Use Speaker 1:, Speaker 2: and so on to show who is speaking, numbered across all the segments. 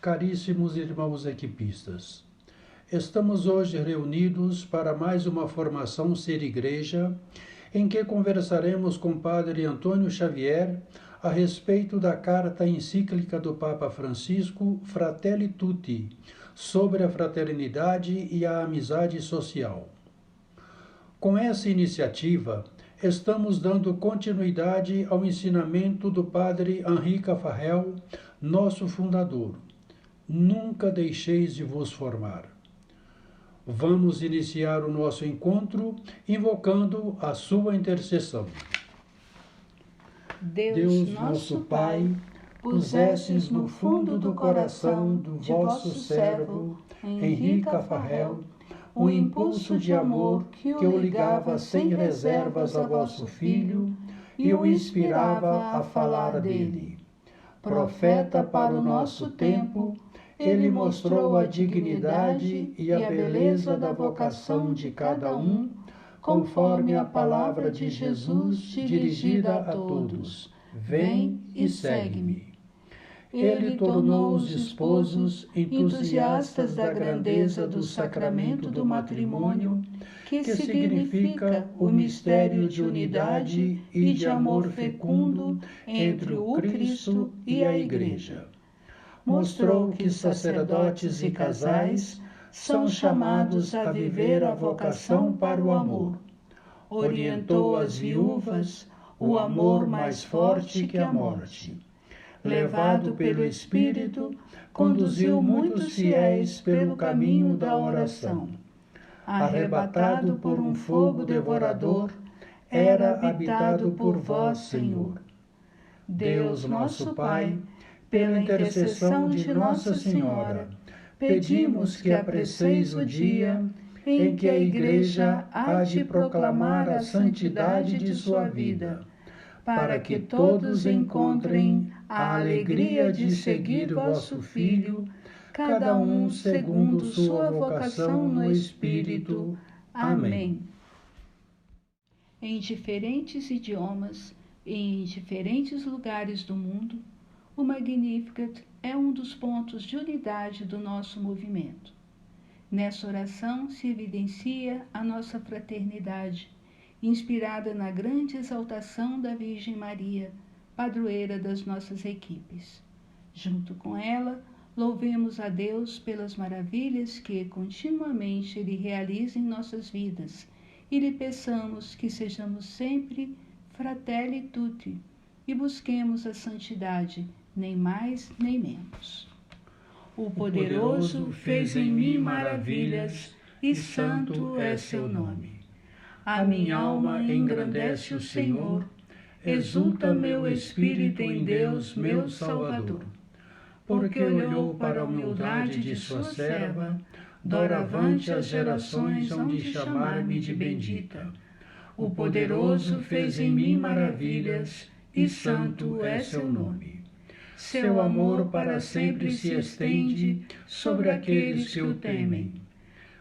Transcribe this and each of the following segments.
Speaker 1: Caríssimos irmãos equipistas, estamos hoje reunidos para mais uma formação Ser Igreja, em que conversaremos com o Padre Antônio Xavier a respeito da carta encíclica do Papa Francisco Fratelli Tutti, sobre a fraternidade e a amizade social. Com essa iniciativa, estamos dando continuidade ao ensinamento do Padre Henri Caffarel, nosso fundador. Nunca deixeis de vos formar. Vamos iniciar o nosso encontro invocando a sua intercessão.
Speaker 2: Deus nosso Pai, pusestes no fundo do coração do vosso servo, Henri Caffarel, o impulso de amor que o ligava sem reservas a vosso Filho e o inspirava a falar dele. Profeta para o nosso tempo, ele mostrou a dignidade e a beleza da vocação de cada um, conforme a palavra de Jesus dirigida a todos: vem e segue-me. Ele tornou os esposos entusiastas da grandeza do sacramento do matrimônio, que significa o mistério de unidade e de amor fecundo entre o Cristo e a Igreja. Mostrou que sacerdotes e casais são chamados a viver a vocação para o amor. Orientou as viúvas o amor mais forte que a morte. Levado pelo Espírito, conduziu muitos fiéis pelo caminho da oração. Arrebatado por um fogo devorador, era habitado por vós, Senhor. Deus nosso Pai, pela intercessão de Nossa Senhora, pedimos que apreceis o dia em que a Igreja há de proclamar a santidade de sua vida, para que todos encontrem a alegria de seguir vosso Filho, cada um segundo sua vocação no Espírito. Amém. Em diferentes idiomas e em diferentes lugares do mundo, o Magnificat é um dos pontos de unidade do nosso movimento. Nessa oração se evidencia a nossa fraternidade, inspirada na grande exaltação da Virgem Maria, padroeira das nossas equipes. Junto com ela, louvemos a Deus pelas maravilhas que continuamente Ele realiza em nossas vidas e lhe peçamos que sejamos sempre fratelli tutti e busquemos a santidade, nem mais nem menos. O Poderoso fez em mim maravilhas e santo é seu nome. A minha alma engrandece o Senhor, exulta meu espírito em Deus, meu Salvador, porque olhou para a humildade de sua serva, doravante as gerações hão de chamar-me de bendita. O Poderoso fez em mim maravilhas e santo é seu nome. Seu amor para sempre se estende sobre aqueles que o temem.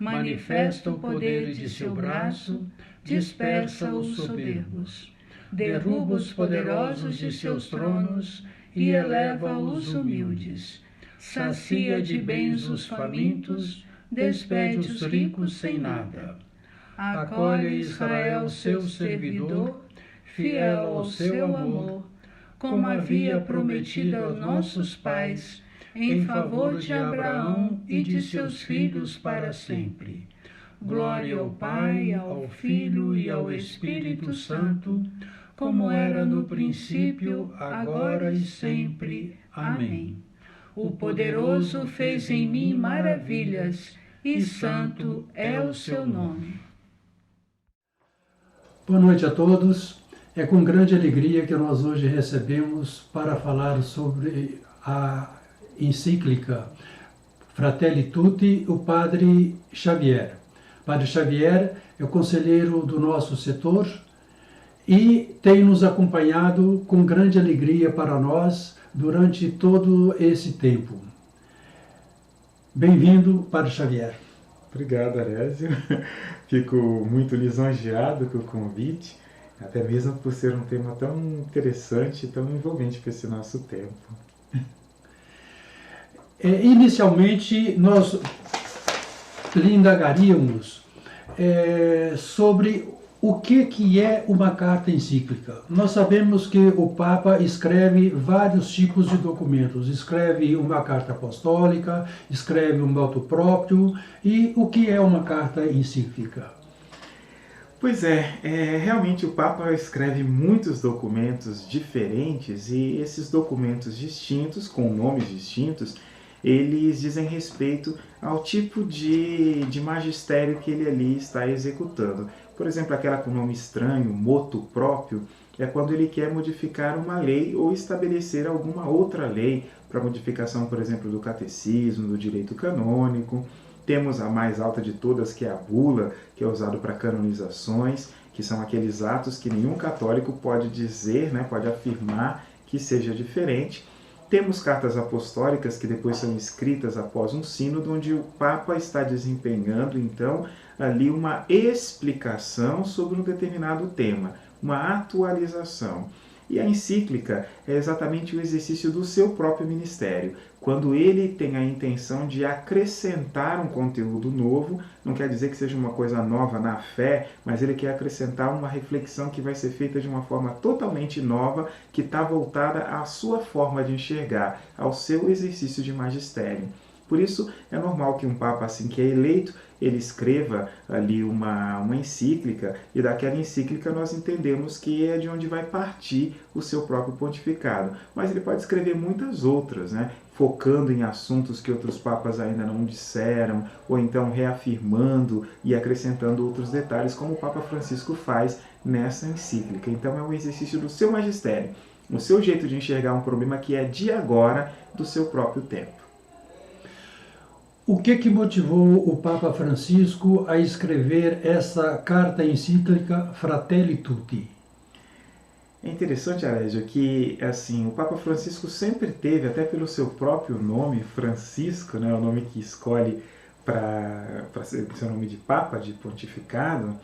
Speaker 2: Manifesta o poder de seu braço, dispersa os soberbos. Derruba os poderosos de seus tronos e eleva os humildes. Sacia de bens os famintos, despede os ricos sem nada. Acolhe Israel, seu servidor, fiel ao seu amor, como havia prometido aos nossos pais, em favor de Abraão e de seus filhos para sempre. Glória ao Pai, ao Filho e ao Espírito Santo, como era no princípio, agora e sempre. Amém. O Poderoso fez em mim maravilhas, e santo é o seu nome.
Speaker 1: Boa noite a todos. É com grande alegria que nós hoje recebemos para falar sobre a encíclica Fratelli Tutti, o Padre Xavier. Padre Xavier é o conselheiro do nosso setor e tem nos acompanhado com grande alegria para nós durante todo esse tempo. Bem-vindo, Padre Xavier.
Speaker 3: Obrigado, Arésio. Fico muito lisonjeado com o convite, até mesmo por ser um tema tão interessante e tão envolvente para esse nosso tempo.
Speaker 1: Inicialmente, nós indagaríamos sobre o que é uma carta encíclica. Nós sabemos que o Papa escreve vários tipos de documentos. Escreve uma carta apostólica, escreve um motu próprio. E o que é uma carta encíclica?
Speaker 3: Pois realmente o Papa escreve muitos documentos diferentes e esses documentos distintos, com nomes distintos, eles dizem respeito ao tipo de magistério que ele ali está executando. Por exemplo, aquela com nome estranho, motu próprio, é quando ele quer modificar uma lei ou estabelecer alguma outra lei para modificação, por exemplo, do catecismo, do direito canônico. Temos a mais alta de todas, que é a bula, que é usado para canonizações, que são aqueles atos que nenhum católico pode dizer, né, pode afirmar que seja diferente. Temos cartas apostólicas que depois são escritas após um sínodo, onde o Papa está desempenhando, então, ali uma explicação sobre um determinado tema, uma atualização. E a encíclica é exatamente o exercício do seu próprio ministério. Quando ele tem a intenção de acrescentar um conteúdo novo, não quer dizer que seja uma coisa nova na fé, mas ele quer acrescentar uma reflexão que vai ser feita de uma forma totalmente nova, que está voltada à sua forma de enxergar, ao seu exercício de magistério. Por isso, é normal que um Papa, assim que é eleito, ele escreva ali uma encíclica, e daquela encíclica nós entendemos que é de onde vai partir o seu próprio pontificado. Mas ele pode escrever muitas outras, né? Focando em assuntos que outros papas ainda não disseram, ou então reafirmando e acrescentando outros detalhes, como o Papa Francisco faz nessa encíclica. Então é um exercício do seu magistério, o seu jeito de enxergar um problema que é de agora, do seu próprio tempo.
Speaker 1: O que motivou o Papa Francisco a escrever essa carta encíclica Fratelli Tutti?
Speaker 3: É interessante, Alégio, que assim, o Papa Francisco sempre teve, até pelo seu próprio nome, Francisco, né, o nome que escolhe para ser seu nome de Papa, de pontificado,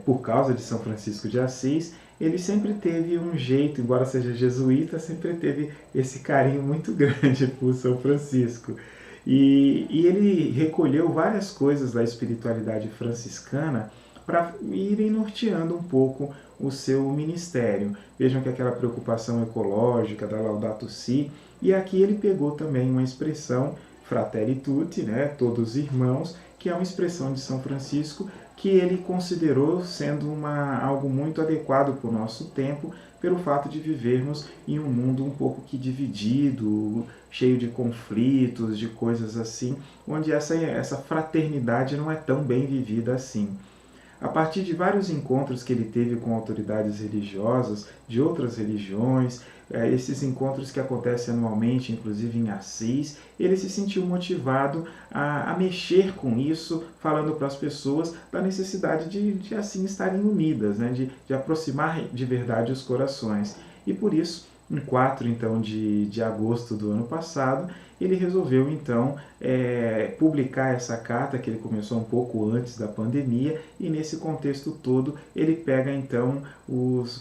Speaker 3: por causa de São Francisco de Assis, ele sempre teve um jeito, embora seja jesuíta, sempre teve esse carinho muito grande por São Francisco. E ele recolheu várias coisas da espiritualidade franciscana para irem norteando um pouco o seu ministério. Vejam que aquela preocupação ecológica da Laudato Si, e aqui ele pegou também uma expressão, Fratelli Tutti, né, todos irmãos, que é uma expressão de São Francisco que ele considerou sendo algo muito adequado para o nosso tempo, pelo fato de vivermos em um mundo um pouco que dividido, cheio de conflitos, de coisas assim, onde essa fraternidade não é tão bem vivida assim. A partir de vários encontros que ele teve com autoridades religiosas de outras religiões, esses encontros que acontecem anualmente, inclusive em Assis, ele se sentiu motivado a mexer com isso, falando para as pessoas da necessidade de assim estarem unidas, né? de aproximar de verdade os corações. E por isso, em 4 então, de agosto do ano passado, ele resolveu então publicar essa carta, que ele começou um pouco antes da pandemia, e nesse contexto todo ele pega então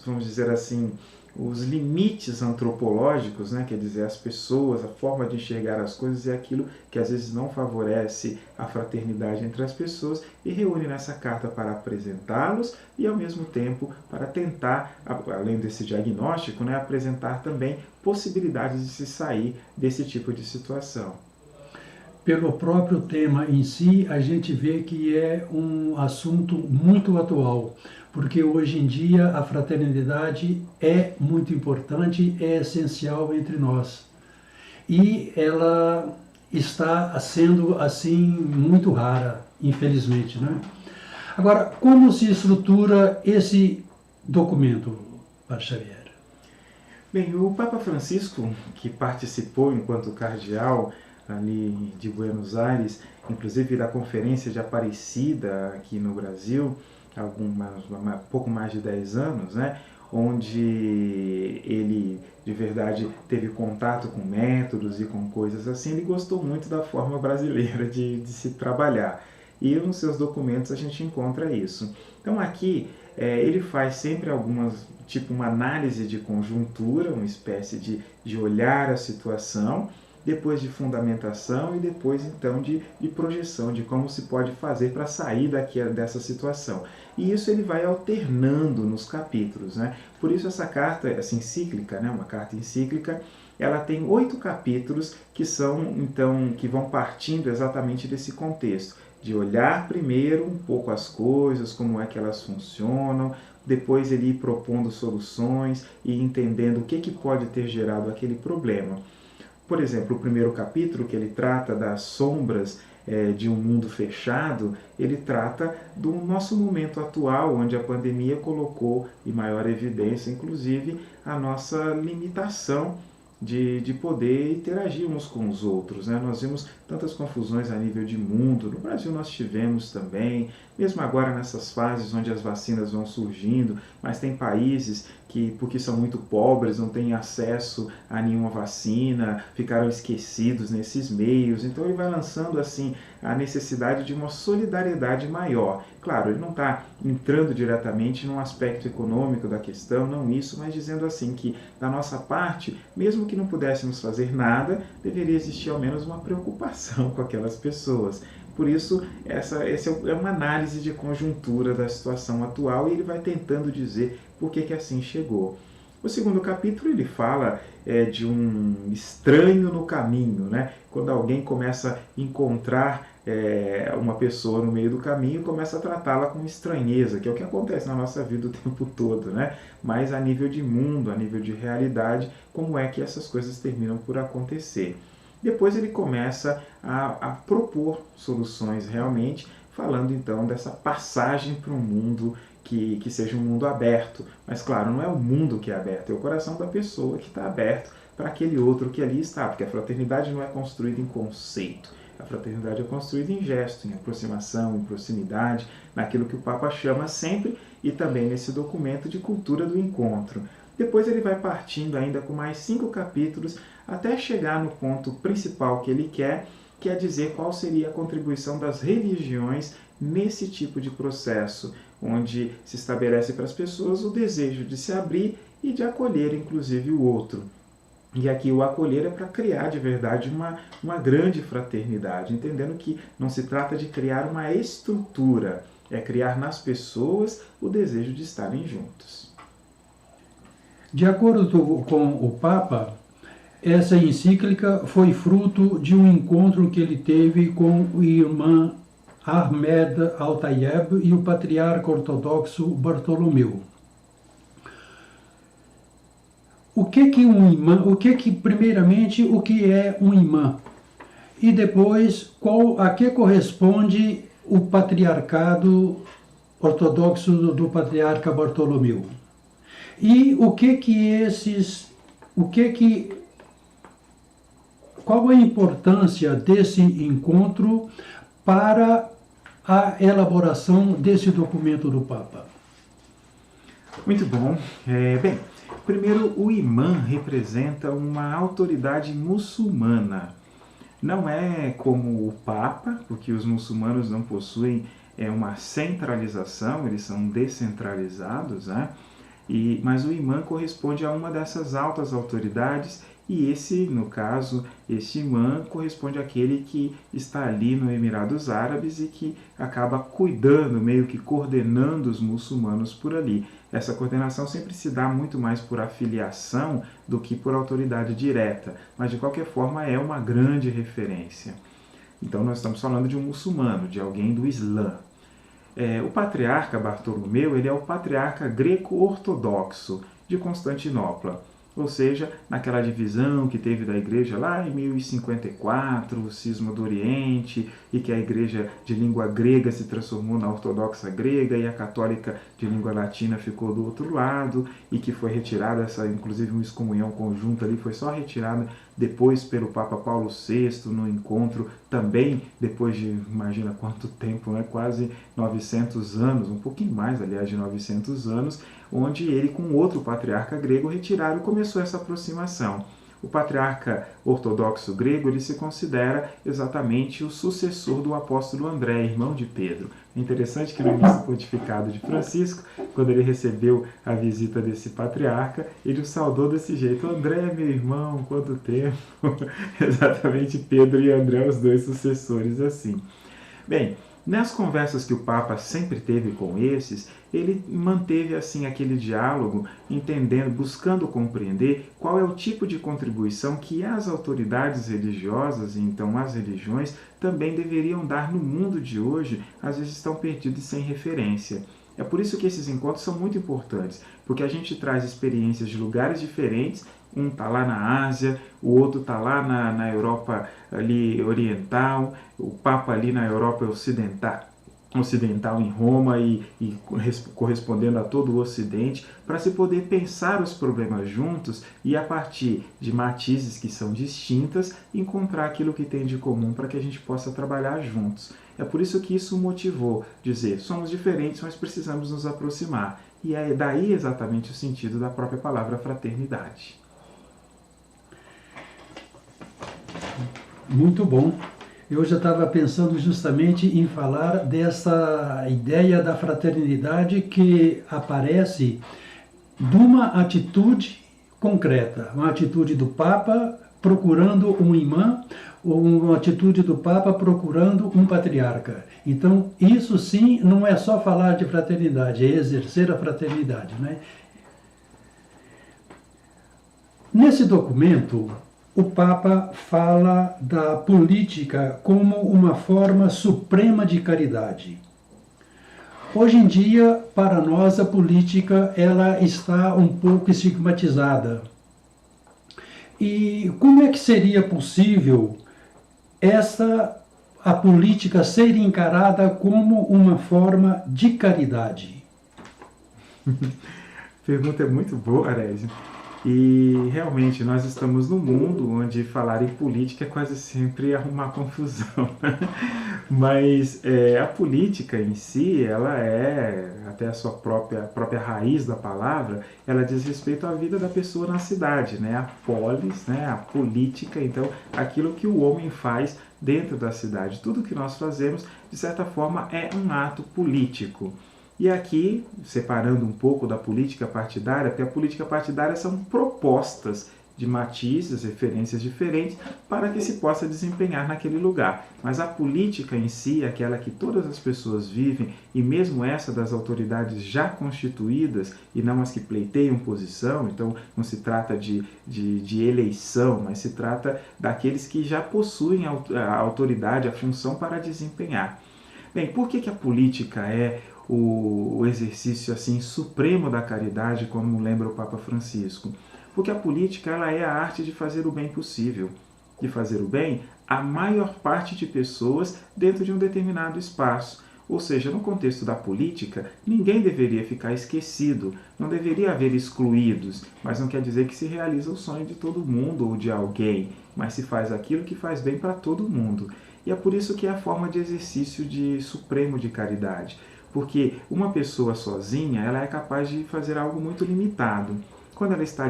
Speaker 3: vamos dizer assim, os limites antropológicos, né? Quer dizer, as pessoas, a forma de enxergar as coisas, é aquilo que às vezes não favorece a fraternidade entre as pessoas, e reúne nessa carta para apresentá-los e ao mesmo tempo para tentar, além desse diagnóstico, né, apresentar também possibilidades de se sair desse tipo de situação.
Speaker 1: Pelo próprio tema em si, a gente vê que é um assunto muito atual, porque hoje em dia a fraternidade é muito importante, é essencial entre nós. E ela está sendo, assim, muito rara, infelizmente, né? Agora, como se estrutura esse documento, Padre Xavier?
Speaker 3: Bem, o Papa Francisco, que participou enquanto cardeal ali de Buenos Aires, inclusive da Conferência de Aparecida aqui no Brasil, pouco mais de 10 anos, né, onde ele de verdade teve contato com métodos e com coisas assim, ele gostou muito da forma brasileira de se trabalhar. E nos seus documentos a gente encontra isso. Então aqui ele faz sempre uma análise de conjuntura, uma espécie de olhar a situação, depois de fundamentação e depois então de projeção de como se pode fazer para sair dessa situação. E isso ele vai alternando nos capítulos, né? Por isso essa carta, essa encíclica, né, uma carta encíclica, ela tem 8 capítulos que são então que vão partindo exatamente desse contexto, de olhar primeiro um pouco as coisas, como é que elas funcionam, depois ele ir propondo soluções e entendendo o que pode ter gerado aquele problema. Por exemplo, o primeiro capítulo, que ele trata das sombras de um mundo fechado, ele trata do nosso momento atual, onde a pandemia colocou em maior evidência, inclusive, a nossa limitação de poder interagir uns com os outros, né? Nós vimos tantas confusões a nível de mundo, no Brasil nós tivemos também, mesmo agora nessas fases onde as vacinas vão surgindo, mas tem países que, porque são muito pobres, não têm acesso a nenhuma vacina, ficaram esquecidos nesses meios. Então ele vai lançando assim a necessidade de uma solidariedade maior. Claro, ele não está entrando diretamente no aspecto econômico da questão, não isso, mas dizendo assim que da nossa parte, mesmo que não pudéssemos fazer nada, deveria existir ao menos uma preocupação com aquelas pessoas. Por isso, essa é uma análise de conjuntura da situação atual e ele vai tentando dizer por que assim chegou. O segundo capítulo ele fala de um estranho no caminho, né? Quando alguém começa a encontrar uma pessoa no meio do caminho e começa a tratá-la com estranheza, que é o que acontece na nossa vida o tempo todo, né? Mas a nível de mundo, a nível de realidade, como é que essas coisas terminam por acontecer. Depois ele começa a propor soluções realmente, falando então dessa passagem para um mundo que seja um mundo aberto. Mas claro, não é o mundo que é aberto, é o coração da pessoa que está aberto para aquele outro que ali está, porque a fraternidade não é construída em conceito. A fraternidade é construída em gesto, em aproximação, em proximidade, naquilo que o Papa chama sempre, e também nesse documento de cultura do encontro. Depois ele vai partindo ainda com mais 5 capítulos, até chegar no ponto principal que ele quer, que é dizer qual seria a contribuição das religiões nesse tipo de processo, onde se estabelece para as pessoas o desejo de se abrir e de acolher, inclusive, o outro. E aqui o acolher é para criar de verdade uma grande fraternidade, entendendo que não se trata de criar uma estrutura, é criar nas pessoas o desejo de estarem juntos.
Speaker 1: De acordo com o Papa, essa encíclica foi fruto de um encontro que ele teve com o irmão Ahmed Al-Tayeb e o patriarca ortodoxo Bartolomeu. Primeiramente, o que é um imã? E depois, a que corresponde o patriarcado ortodoxo do patriarca Bartolomeu? E qual a importância desse encontro para a elaboração desse documento do Papa?
Speaker 3: Muito bom. Bem, primeiro, o imã representa uma autoridade muçulmana. Não é como o Papa, porque os muçulmanos não possuem uma centralização, eles são descentralizados, né? Mas o imã corresponde a uma dessas altas autoridades e esse, no caso, este imã corresponde àquele que está ali no Emirados Árabes e que acaba cuidando, meio que coordenando os muçulmanos por ali. Essa coordenação sempre se dá muito mais por afiliação do que por autoridade direta, mas de qualquer forma é uma grande referência. Então nós estamos falando de um muçulmano, de alguém do Islã. O patriarca Bartolomeu ele é o patriarca greco-ortodoxo de Constantinopla. Ou seja, naquela divisão que teve da igreja lá em 1054, o cisma do Oriente, e que a igreja de língua grega se transformou na ortodoxa grega e a católica de língua latina ficou do outro lado, e que foi retirada, inclusive uma excomunhão conjunta ali, foi só retirada depois pelo Papa Paulo VI, no encontro também, depois de, imagina quanto tempo, né? Quase 900 anos, um pouquinho mais, aliás, de 900 anos, onde ele com outro patriarca grego retiraram e começou essa aproximação. o patriarca ortodoxo grego ele se considera exatamente o sucessor do apóstolo André, irmão de Pedro. É interessante que no início pontificado de Francisco, quando ele recebeu a visita desse patriarca, ele o saudou desse jeito: André, meu irmão, quanto tempo! Exatamente Pedro e André, os dois sucessores assim. Bem, nas conversas que o Papa sempre teve com esses, ele manteve assim aquele diálogo, entendendo, buscando compreender qual é o tipo de contribuição que as autoridades religiosas, e então as religiões, também deveriam dar no mundo de hoje, às vezes estão perdidos sem referência. É por isso que esses encontros são muito importantes, porque a gente traz experiências de lugares diferentes. Um está lá na Ásia, o outro está lá na Europa ali oriental, o Papa ali na Europa ocidental em Roma e correspondendo a todo o Ocidente, para se poder pensar os problemas juntos e, a partir de matizes que são distintas, encontrar aquilo que tem de comum para que a gente possa trabalhar juntos. É por isso que isso motivou dizer: somos diferentes, mas precisamos nos aproximar. E é daí exatamente o sentido da própria palavra fraternidade.
Speaker 1: Muito bom. Eu já estava pensando justamente em falar dessa ideia da fraternidade que aparece de uma atitude concreta, uma atitude do Papa procurando um imã, ou uma atitude do Papa procurando um patriarca. Então, isso sim não é só falar de fraternidade, é exercer a fraternidade, né? Nesse documento, o Papa fala da política como uma forma suprema de caridade. Hoje em dia, para nós, a política ela está um pouco estigmatizada. E como é que seria possível a política ser encarada como uma forma de caridade?
Speaker 3: Pergunta é muito boa, Arésio. E realmente nós estamos num mundo onde falar em política é quase sempre arrumar confusão. Mas a política em si, ela é, até a sua própria raiz da palavra, ela diz respeito à vida da pessoa na cidade, né? A polis, né? A política, então aquilo que o homem faz dentro da cidade. Tudo que nós fazemos, de certa forma, é um ato político. E aqui, separando um pouco da política partidária, porque a política partidária são propostas de matizes, referências diferentes, para que se possa desempenhar naquele lugar. Mas a política em si, aquela que todas as pessoas vivem, e mesmo essa das autoridades já constituídas, e não as que pleiteiam posição, então não se trata de eleição, mas se trata daqueles que já possuem a autoridade, a função para desempenhar. Bem, por que a política é o exercício assim supremo da caridade, como lembra o Papa Francisco? Porque a política ela é a arte de fazer o bem possível, de fazer o bem à maior parte de pessoas dentro de um determinado espaço. Ou seja, no contexto da política, ninguém deveria ficar esquecido, não deveria haver excluídos, mas não quer dizer que se realiza o sonho de todo mundo ou de alguém, mas se faz aquilo que faz bem para todo mundo. E é por isso que é a forma de exercício supremo de caridade. Porque uma pessoa sozinha, ela é capaz de fazer algo muito limitado. Quando ela está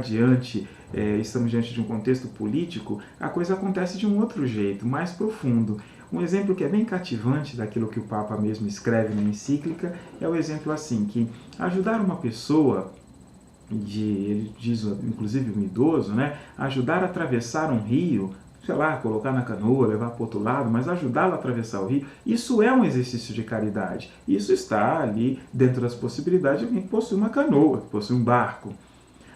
Speaker 3: estamos diante de um contexto político, a coisa acontece de um outro jeito, mais profundo. Um exemplo que é bem cativante daquilo que o Papa mesmo escreve na encíclica é o exemplo assim, que ajudar uma pessoa, ele diz inclusive um idoso, né, ajudar a atravessar um rio, sei lá, colocar na canoa, levar para o outro lado, mas ajudá-lo a atravessar o rio, isso é um exercício de caridade. Isso está ali dentro das possibilidades de alguém que possui uma canoa, que possui um barco.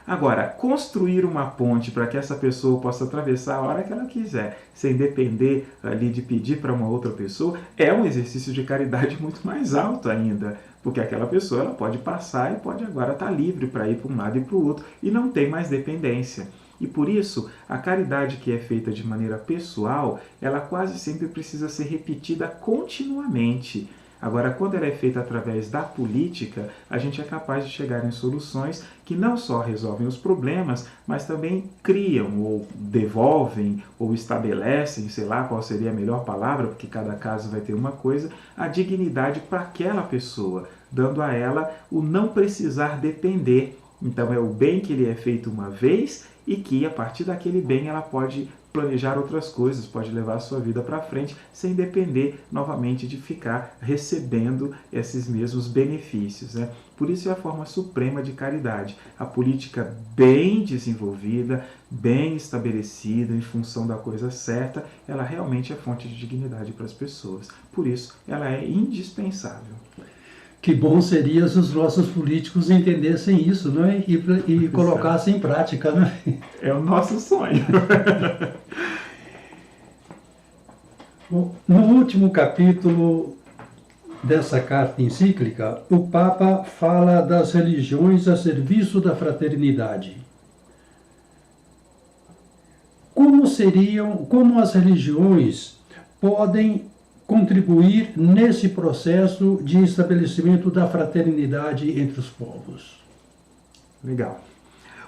Speaker 3: Agora, construir uma ponte para que essa pessoa possa atravessar a hora que ela quiser, sem depender ali de pedir para uma outra pessoa, é um exercício de caridade muito mais alto ainda, porque aquela pessoa ela pode passar e pode agora estar livre para ir para um lado e para o outro e não tem mais dependência. E por isso, a caridade que é feita de maneira pessoal, ela quase sempre precisa ser repetida continuamente. Agora, quando ela é feita através da política, a gente é capaz de chegar em soluções que não só resolvem os problemas, mas também criam, ou devolvem, ou estabelecem, sei lá qual seria a melhor palavra, porque cada caso vai ter uma coisa, a dignidade para aquela pessoa, dando a ela o não precisar depender Então é o bem que lhe é feito uma vez e que a partir daquele bem ela pode planejar outras coisas, pode levar a sua vida para frente sem depender novamente de ficar recebendo esses mesmos benefícios, né? Por isso é a forma suprema de caridade, a política bem desenvolvida, bem estabelecida, em função da coisa certa, ela realmente é fonte de dignidade para as pessoas. Por isso, ela é indispensável.
Speaker 1: Que bom seria se os nossos políticos entendessem isso, não é? E colocassem em prática, não é?
Speaker 3: É o nosso sonho.
Speaker 1: Bom, no último capítulo dessa carta encíclica, o Papa fala das religiões a serviço da fraternidade. Como as religiões podem contribuir nesse processo de estabelecimento da fraternidade entre os povos?
Speaker 3: Legal.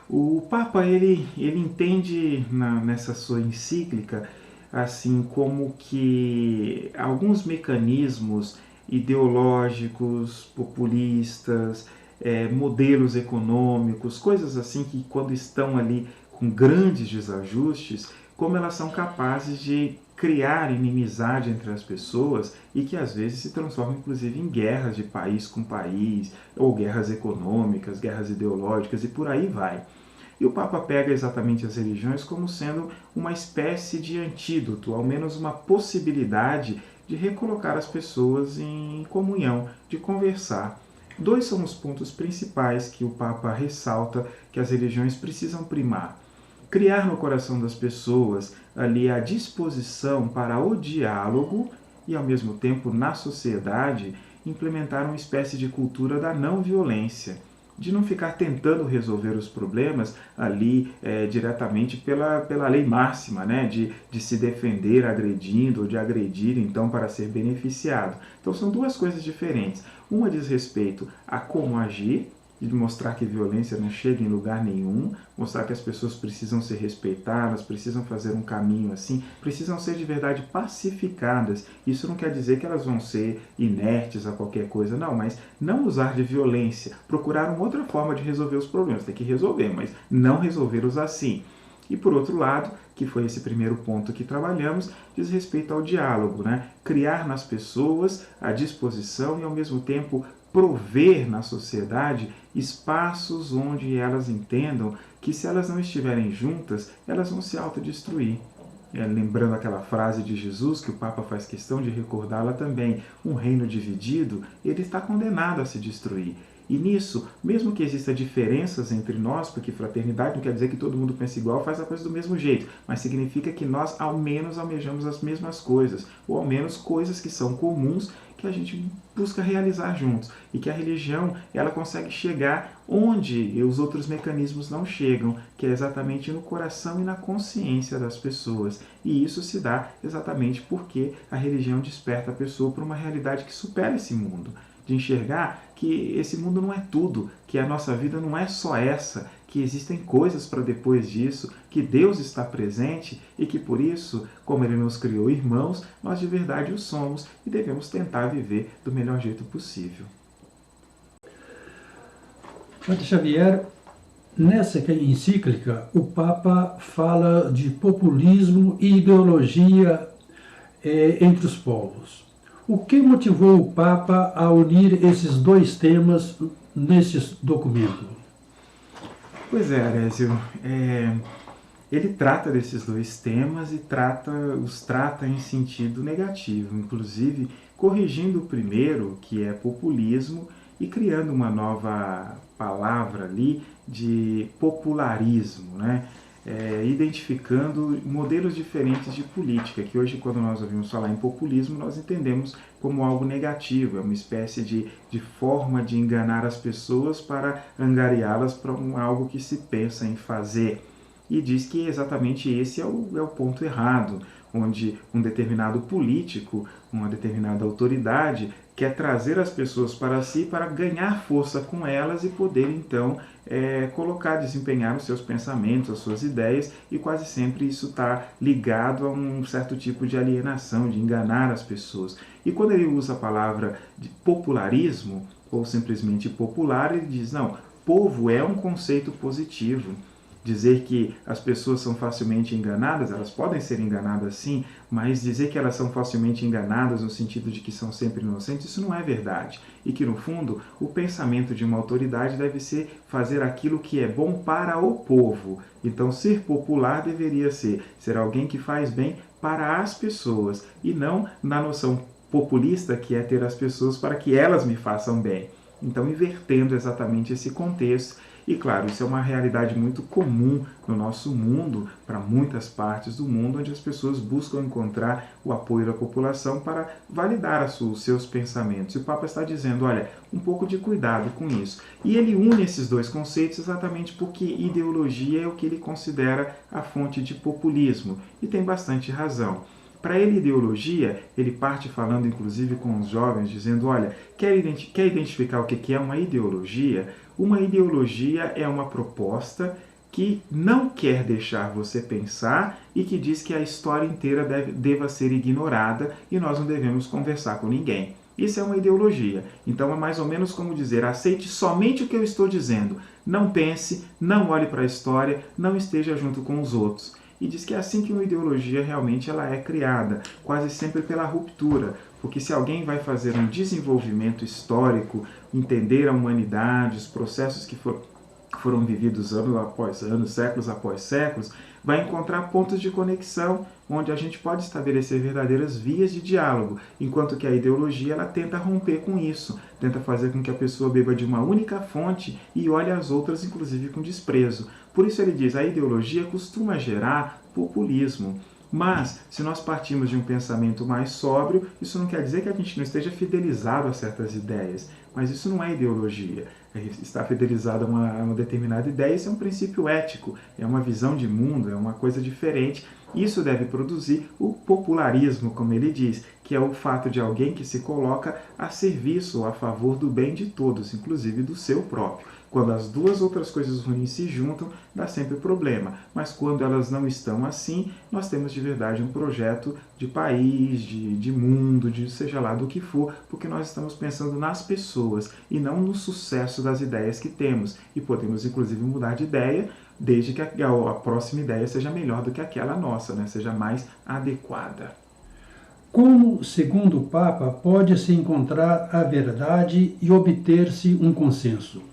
Speaker 3: O Papa ele entende nessa sua encíclica assim como que alguns mecanismos ideológicos, populistas, modelos econômicos, coisas assim que quando estão ali com grandes desajustes, como elas são capazes de criar inimizade entre as pessoas e que às vezes se transformam inclusive em guerras de país com país, ou guerras econômicas, guerras ideológicas e por aí vai. E o Papa pega exatamente as religiões como sendo uma espécie de antídoto, ao menos uma possibilidade de recolocar as pessoas em comunhão, de conversar. Dois são os pontos principais que o Papa ressalta que as religiões precisam primar. Criar no coração das pessoas ali a disposição para o diálogo e, ao mesmo tempo, na sociedade, implementar uma espécie de cultura da não violência, de não ficar tentando resolver os problemas ali diretamente pela lei máxima, né? De se defender agredindo ou de agredir então para ser beneficiado. Então são duas coisas diferentes. Uma diz respeito a como agir, de mostrar que violência não chega em lugar nenhum, mostrar que as pessoas precisam ser respeitadas, precisam fazer um caminho assim, precisam ser de verdade pacificadas. Isso não quer dizer que elas vão ser inertes a qualquer coisa, não, mas não usar de violência, procurar uma outra forma de resolver os problemas, tem que resolver, mas não resolvê-los assim. E por outro lado, que foi esse primeiro ponto que trabalhamos, diz respeito ao diálogo, né? Criar nas pessoas a disposição e ao mesmo tempo prover na sociedade espaços onde elas entendam que se elas não estiverem juntas, elas vão se autodestruir. Lembrando aquela frase de Jesus, que o Papa faz questão de recordá-la também, um reino dividido, ele está condenado a se destruir. E nisso, mesmo que existam diferenças entre nós, porque fraternidade não quer dizer que todo mundo pensa igual, faz a coisa do mesmo jeito, mas significa que nós ao menos almejamos as mesmas coisas, ou ao menos coisas que são comuns que a gente busca realizar juntos. E que a religião, ela consegue chegar onde os outros mecanismos não chegam, que é exatamente no coração e na consciência das pessoas. E isso se dá exatamente porque a religião desperta a pessoa para uma realidade que supera esse mundo. De enxergar que esse mundo não é tudo, que a nossa vida não é só essa, que existem coisas para depois disso, que Deus está presente e que por isso, como Ele nos criou irmãos, nós de verdade o somos e devemos tentar viver do melhor jeito possível.
Speaker 1: Padre Xavier, nessa encíclica, o Papa fala de populismo e ideologia entre os povos. O que motivou o Papa a unir esses dois temas nesse documento?
Speaker 3: Pois é, Arésio, ele trata desses dois temas e os trata em sentido negativo, inclusive corrigindo o primeiro, que é populismo, e criando uma nova palavra ali de popularismo, né? Identificando modelos diferentes de política, que hoje, quando nós ouvimos falar em populismo, nós entendemos como algo negativo, é uma espécie de forma de enganar as pessoas para angariá-las para algo que se pensa em fazer. E diz que exatamente esse é o ponto errado, onde um determinado político, uma determinada autoridade, quer trazer as pessoas para si para ganhar força com elas e poder, então, desempenhar os seus pensamentos, as suas ideias, e quase sempre isso está ligado a um certo tipo de alienação, de enganar as pessoas. E quando ele usa a palavra de popularismo, ou simplesmente popular, ele diz, não, povo é um conceito positivo. Dizer que as pessoas são facilmente enganadas, elas podem ser enganadas sim, mas dizer que elas são facilmente enganadas no sentido de que são sempre inocentes, isso não é verdade. E que, no fundo, o pensamento de uma autoridade deve ser fazer aquilo que é bom para o povo. Então, ser popular deveria ser alguém que faz bem para as pessoas, e não na noção populista, que é ter as pessoas para que elas me façam bem. Então, invertendo exatamente esse contexto. E claro, isso é uma realidade muito comum no nosso mundo, para muitas partes do mundo, onde as pessoas buscam encontrar o apoio da população para validar os seus pensamentos. E o Papa está dizendo, olha, um pouco de cuidado com isso. E ele une esses dois conceitos exatamente porque ideologia é o que ele considera a fonte de populismo. E tem bastante razão. Para ele, ideologia, ele parte falando inclusive com os jovens, dizendo, olha, quer identificar o que é uma ideologia? Uma ideologia é uma proposta que não quer deixar você pensar e que diz que a história inteira deva ser ignorada e nós não devemos conversar com ninguém. Isso é uma ideologia. Então é mais ou menos como dizer, aceite somente o que eu estou dizendo. Não pense, não olhe para a história, não esteja junto com os outros. E diz que é assim que uma ideologia realmente ela é criada, quase sempre pela ruptura, porque se alguém vai fazer um desenvolvimento histórico, entender a humanidade, os processos que foram vividos anos após anos, séculos após séculos, vai encontrar pontos de conexão onde a gente pode estabelecer verdadeiras vias de diálogo, enquanto que a ideologia ela tenta romper com isso, tenta fazer com que a pessoa beba de uma única fonte e olhe as outras, inclusive, com desprezo. Por isso ele diz, a ideologia costuma gerar populismo. Mas, se nós partimos de um pensamento mais sóbrio, isso não quer dizer que a gente não esteja fidelizado a certas ideias. Mas isso não é ideologia. Estar fidelizado a uma determinada ideia, isso é um princípio ético, é uma visão de mundo, é uma coisa diferente. Isso deve produzir o popularismo, como ele diz, que é o fato de alguém que se coloca a serviço ou a favor do bem de todos, inclusive do seu próprio. Quando as duas outras coisas ruins se juntam, dá sempre problema. Mas quando elas não estão assim, nós temos de verdade um projeto de país, de mundo, de seja lá do que for, porque nós estamos pensando nas pessoas e não no sucesso das ideias que temos. E podemos, inclusive, mudar de ideia, desde que a próxima ideia seja melhor do que aquela nossa, né? Seja mais adequada.
Speaker 1: Como, segundo o Papa, pode-se encontrar a verdade e obter-se um consenso?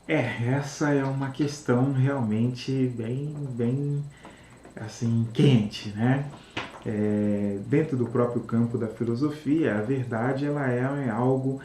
Speaker 3: Essa é uma questão realmente bem assim, quente, né? Dentro do próprio campo da filosofia, a verdade ela é algo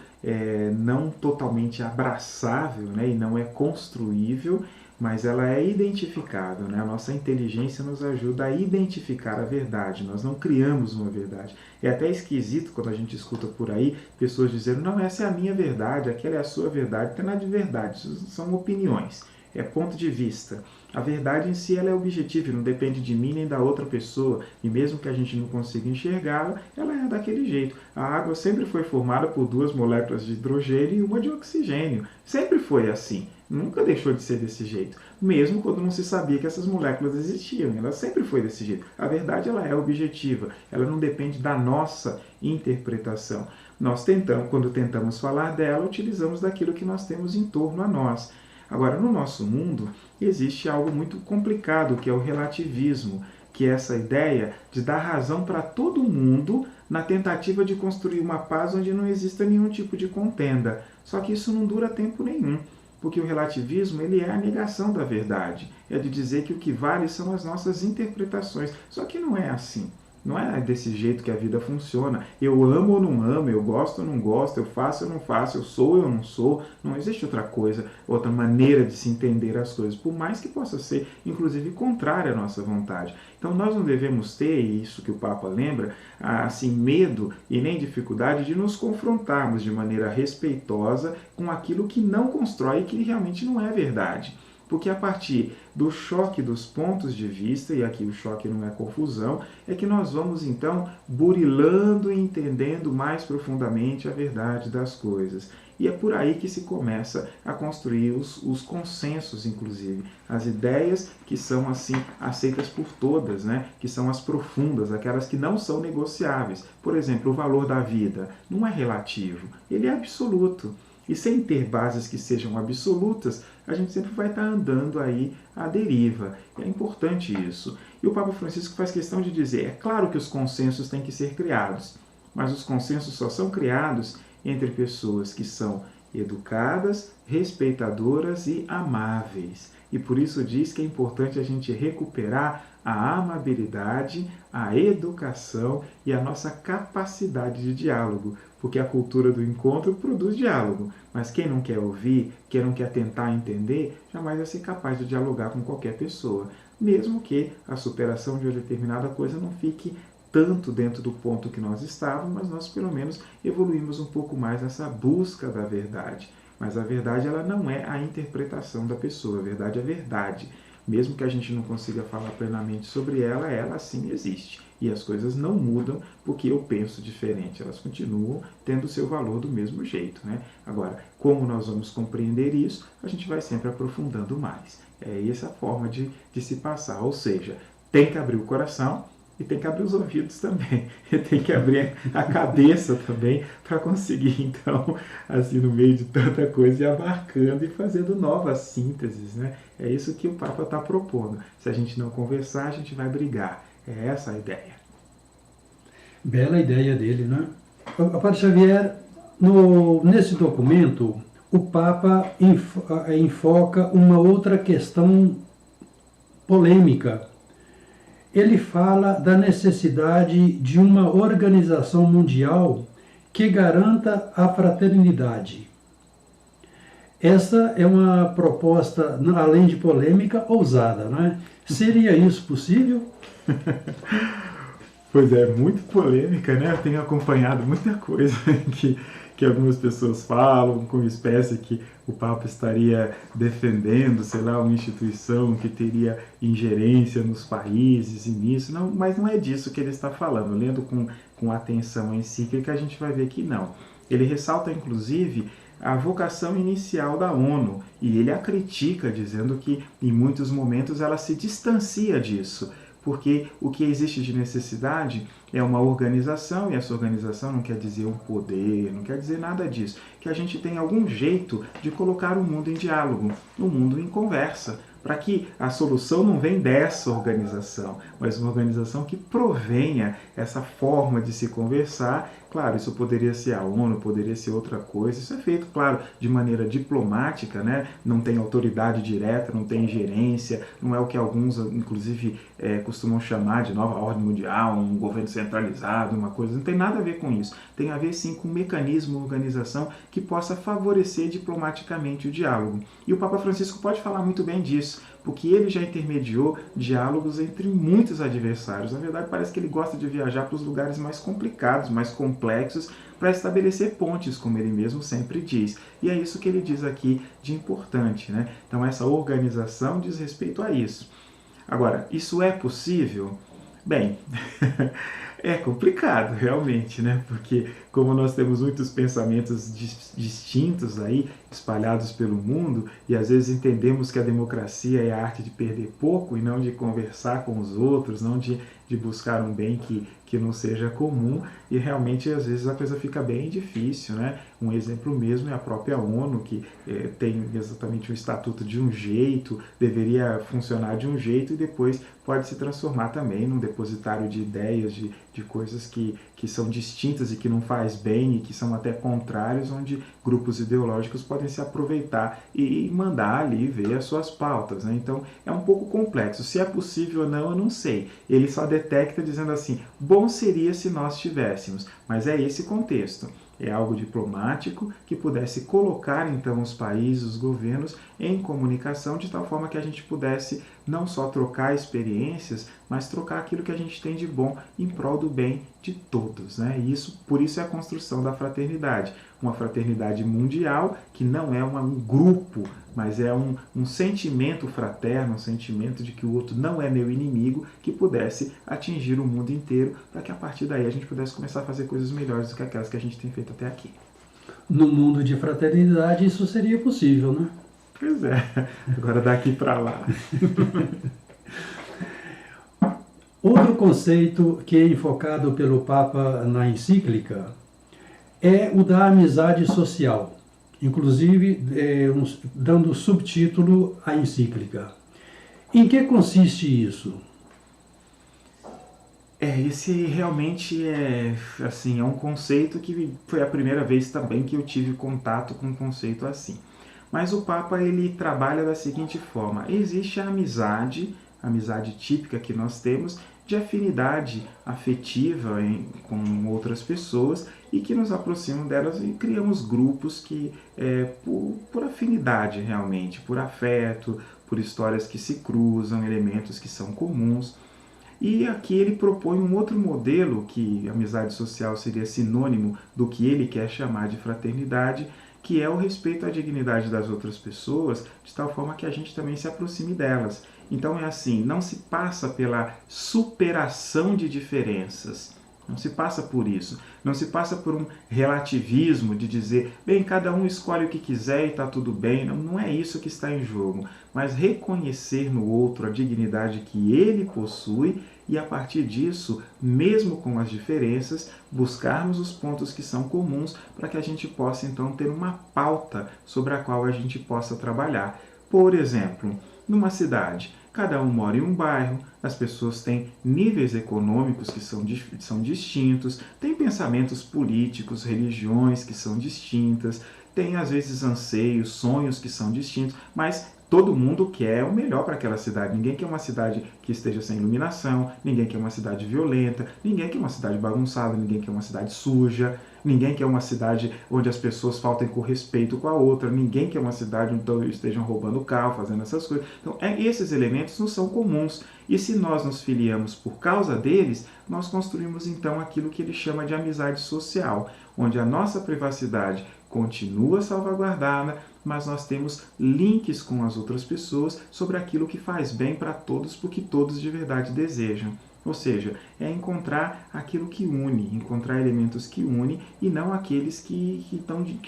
Speaker 3: não totalmente abraçável, né? E não é construível, mas ela é identificável, né? A nossa inteligência nos ajuda a identificar a verdade, nós não criamos uma verdade. É até esquisito quando a gente escuta por aí pessoas dizendo, não, essa é a minha verdade, aquela é a sua verdade, não tem nada de verdade, isso são opiniões, é ponto de vista. A verdade em si ela é objetiva, não depende de mim nem da outra pessoa, e mesmo que a gente não consiga enxergá-la, ela é daquele jeito. A água sempre foi formada por 2 moléculas de hidrogênio e uma de oxigênio, sempre foi assim. Nunca deixou de ser desse jeito, mesmo quando não se sabia que essas moléculas existiam, ela sempre foi desse jeito. A verdade ela é objetiva, ela não depende da nossa interpretação. Nós quando tentamos falar dela, utilizamos daquilo que nós temos em torno a nós. Agora, no nosso mundo, existe algo muito complicado, que é o relativismo, que é essa ideia de dar razão para todo mundo na tentativa de construir uma paz onde não exista nenhum tipo de contenda. Só que isso não dura tempo nenhum. Porque o relativismo ele é a negação da verdade. É de dizer que o que vale são as nossas interpretações. Só que não é assim. Não é desse jeito que a vida funciona. Eu amo ou não amo, eu gosto ou não gosto, eu faço ou não faço, eu sou ou não sou. Não existe outra coisa, outra maneira de se entender as coisas, por mais que possa ser, inclusive, contrária à nossa vontade. Então nós não devemos ter, e isso que o Papa lembra, assim, medo e nem dificuldade de nos confrontarmos de maneira respeitosa com aquilo que não constrói e que realmente não é verdade. Porque a partir do choque dos pontos de vista, e aqui o choque não é confusão, é que nós vamos então burilando e entendendo mais profundamente a verdade das coisas. E é por aí que se começa a construir os consensos, inclusive, as ideias que são assim aceitas por todas, né? Que são as profundas, aquelas que não são negociáveis. Por exemplo, o valor da vida não é relativo, ele é absoluto. E sem ter bases que sejam absolutas, a gente sempre vai estar andando aí à deriva. É importante isso. E o Papa Francisco faz questão de dizer, é claro que os consensos têm que ser criados, mas os consensos só são criados entre pessoas que são educadas, respeitadoras e amáveis. E por isso diz que é importante a gente recuperar a amabilidade, a educação e a nossa capacidade de diálogo, porque a cultura do encontro produz diálogo, mas quem não quer ouvir, quem não quer tentar entender, jamais vai ser capaz de dialogar com qualquer pessoa, mesmo que a superação de uma determinada coisa não fique tanto dentro do ponto que nós estávamos, mas nós pelo menos evoluímos um pouco mais nessa busca da verdade. Mas a verdade ela não é a interpretação da pessoa, a verdade é verdade. Mesmo que a gente não consiga falar plenamente sobre ela, ela sim existe. E as coisas não mudam porque eu penso diferente, elas continuam tendo o seu valor do mesmo jeito, né? Agora, como nós vamos compreender isso, a gente vai sempre aprofundando mais. É essa a forma de se passar, ou seja, tem que abrir o coração, e tem que abrir os ouvidos também, e tem que abrir a cabeça também para conseguir, então, assim, no meio de tanta coisa, ir abarcando e fazendo novas sínteses, né? É isso que o Papa está propondo. Se a gente não conversar, a gente vai brigar. É essa a ideia.
Speaker 1: Bela ideia dele, né? Padre Xavier, nesse documento, o Papa enfoca uma outra questão polêmica. Ele fala da necessidade de uma organização mundial que garanta a fraternidade. Essa é uma proposta, além de polêmica, ousada, não é? Seria isso possível?
Speaker 3: Pois é, muito polêmica, né? Eu tenho acompanhado muita coisa que algumas pessoas falam, com espécie que o Papa estaria defendendo, sei lá, uma instituição que teria ingerência nos países e nisso. Não, mas não é disso que ele está falando. Lendo com atenção a encíclica, a gente vai ver que não. Ele ressalta, inclusive, a vocação inicial da ONU, e ele a critica, dizendo que, em muitos momentos, ela se distancia disso, porque o que existe de necessidade é uma organização, e essa organização não quer dizer um poder, não quer dizer nada disso, que a gente tem algum jeito de colocar o mundo em diálogo, o mundo em conversa, para que a solução não venha dessa organização, mas uma organização que provenha essa forma de se conversar. Claro, isso poderia ser a ONU, poderia ser outra coisa. Isso é feito, claro, de maneira diplomática, né? Não tem autoridade direta, não tem ingerência, não é o que alguns, inclusive, costumam chamar de nova ordem mundial, um governo centralizado, uma coisa. Não tem nada a ver com isso. Tem a ver, sim, com um mecanismo, uma organização que possa favorecer diplomaticamente o diálogo. E o Papa Francisco pode falar muito bem disso, porque ele já intermediou diálogos entre muitos adversários. Na verdade, parece que ele gosta de viajar para os lugares mais complicados, mais complexos, para estabelecer pontes, como ele mesmo sempre diz. E é isso que ele diz aqui de importante, né? Então, essa organização diz respeito a isso. Agora, isso é possível? Bem, é complicado, realmente, né? Porque como nós temos muitos pensamentos distintos aí, espalhados pelo mundo, e às vezes entendemos que a democracia é a arte de perder pouco e não de conversar com os outros, não de buscar um bem que não seja comum, e realmente às vezes a coisa fica bem difícil, né? Um exemplo mesmo é a própria ONU, que tem exatamente um estatuto de um jeito, deveria funcionar de um jeito e depois pode se transformar também num depositário de ideias, de coisas que são distintas e que não faz bem e que são até contrários, onde grupos ideológicos podem se aproveitar e mandar ali ver as suas pautas, né? Então é um pouco complexo. Se é possível ou não, eu não sei. Ele só detecta dizendo assim, bom seria se nós tivéssemos, mas é esse contexto. É algo diplomático que pudesse colocar então os países, os governos em comunicação de tal forma que a gente pudesse não só trocar experiências, mas trocar aquilo que a gente tem de bom em prol do bem de todos, né? E por isso é a construção da fraternidade. Uma fraternidade mundial que não é um grupo, mas é um sentimento fraterno, um sentimento de que o outro não é meu inimigo, que pudesse atingir o mundo inteiro, para que a partir daí a gente pudesse começar a fazer coisas melhores do que aquelas que a gente tem feito até aqui.
Speaker 1: No mundo de fraternidade isso seria possível, né?
Speaker 3: Pois é, agora daqui para lá.
Speaker 1: Outro conceito que é enfocado pelo Papa na encíclica é o da amizade social. inclusive dando subtítulo à encíclica. Em que consiste isso?
Speaker 3: Esse realmente é um conceito que foi a primeira vez também que eu tive contato com um conceito assim. Mas o Papa ele trabalha da seguinte forma: existe a amizade típica que nós temos de afinidade afetiva com outras pessoas e que nos aproximam delas e criamos grupos que por afinidade realmente, por afeto, por histórias que se cruzam, elementos que são comuns. E aqui ele propõe um outro modelo, que amizade social seria sinônimo do que ele quer chamar de fraternidade, que é o respeito à dignidade das outras pessoas, de tal forma que a gente também se aproxime delas. Então é assim, não se passa pela superação de diferenças, não se passa por isso, não se passa por um relativismo de dizer, bem, cada um escolhe o que quiser e está tudo bem, não é isso que está em jogo, mas reconhecer no outro a dignidade que ele possui e a partir disso, mesmo com as diferenças, buscarmos os pontos que são comuns para que a gente possa então ter uma pauta sobre a qual a gente possa trabalhar. Por exemplo, numa cidade, cada um mora em um bairro, as pessoas têm níveis econômicos que são distintos, têm pensamentos políticos, religiões que são distintas, têm às vezes anseios, sonhos que são distintos, mas todo mundo quer o melhor para aquela cidade. Ninguém quer uma cidade que esteja sem iluminação, ninguém quer uma cidade violenta, ninguém quer uma cidade bagunçada, ninguém quer uma cidade suja, ninguém quer uma cidade onde as pessoas faltem com respeito com a outra, ninguém quer uma cidade onde estejam roubando o carro, fazendo essas coisas. Então, esses elementos não são comuns. E se nós nos filiamos por causa deles, nós construímos então aquilo que ele chama de amizade social, onde a nossa privacidade continua salvaguardada, mas nós temos links com as outras pessoas sobre aquilo que faz bem para todos, porque todos de verdade desejam. Ou seja, é encontrar aquilo que une, encontrar elementos que unem e não aqueles que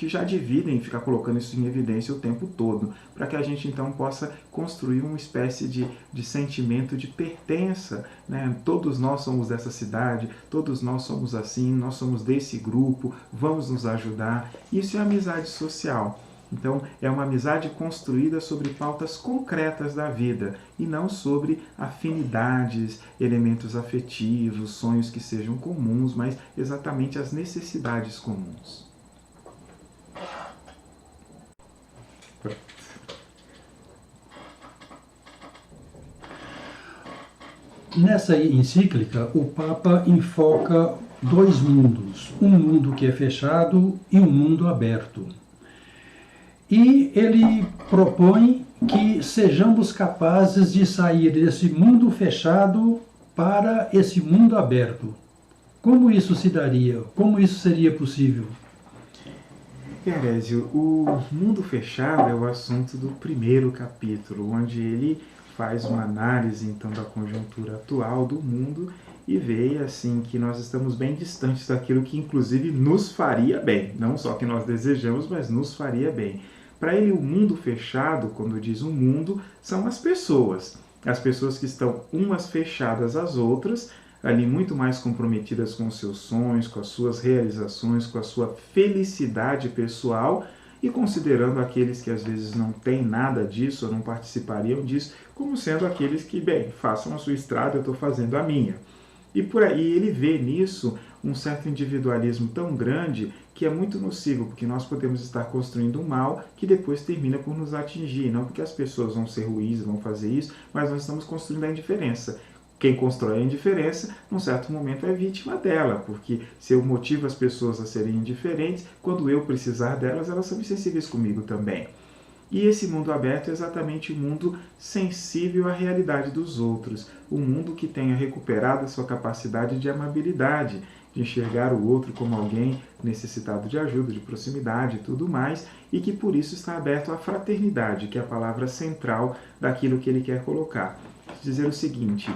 Speaker 3: já dividem e ficar colocando isso em evidência o tempo todo, para que a gente então possa construir uma espécie de sentimento de pertença, né? Todos nós somos dessa cidade, todos nós somos assim, nós somos desse grupo, vamos nos ajudar. Isso é amizade social. Então, é uma amizade construída sobre pautas concretas da vida e não sobre afinidades, elementos afetivos, sonhos que sejam comuns, mas exatamente as necessidades comuns.
Speaker 1: Nessa encíclica, o Papa enfoca dois mundos, um mundo que é fechado e um mundo aberto. E ele propõe que sejamos capazes de sair desse mundo fechado para esse mundo aberto. Como isso se daria? Como isso seria possível?
Speaker 3: Herésio, o mundo fechado é o assunto do primeiro capítulo, onde ele faz uma análise então da conjuntura atual do mundo e vê assim que nós estamos bem distantes daquilo que inclusive nos faria bem, não só que nós desejamos, mas nos faria bem. Para ele, o mundo fechado, quando diz o mundo, são as pessoas que estão umas fechadas às outras, ali muito mais comprometidas com os seus sonhos, com as suas realizações, com a sua felicidade pessoal, e considerando aqueles que às vezes não têm nada disso ou não participariam disso, como sendo aqueles que, bem, façam a sua estrada, eu estou fazendo a minha. E por aí ele vê nisso um certo individualismo tão grande que é muito nocivo, porque nós podemos estar construindo um mal que depois termina por nos atingir, não porque as pessoas vão ser ruins, vão fazer isso, mas nós estamos construindo a indiferença. Quem constrói a indiferença, num certo momento, é vítima dela, porque se eu motivo as pessoas a serem indiferentes, quando eu precisar delas, elas são insensíveis comigo também. E esse mundo aberto é exatamente o mundo sensível à realidade dos outros, o mundo que tenha recuperado a sua capacidade de amabilidade, de enxergar o outro como alguém necessitado de ajuda, de proximidade e tudo mais, e que por isso está aberto à fraternidade, que é a palavra central daquilo que ele quer colocar. Dizer o seguinte: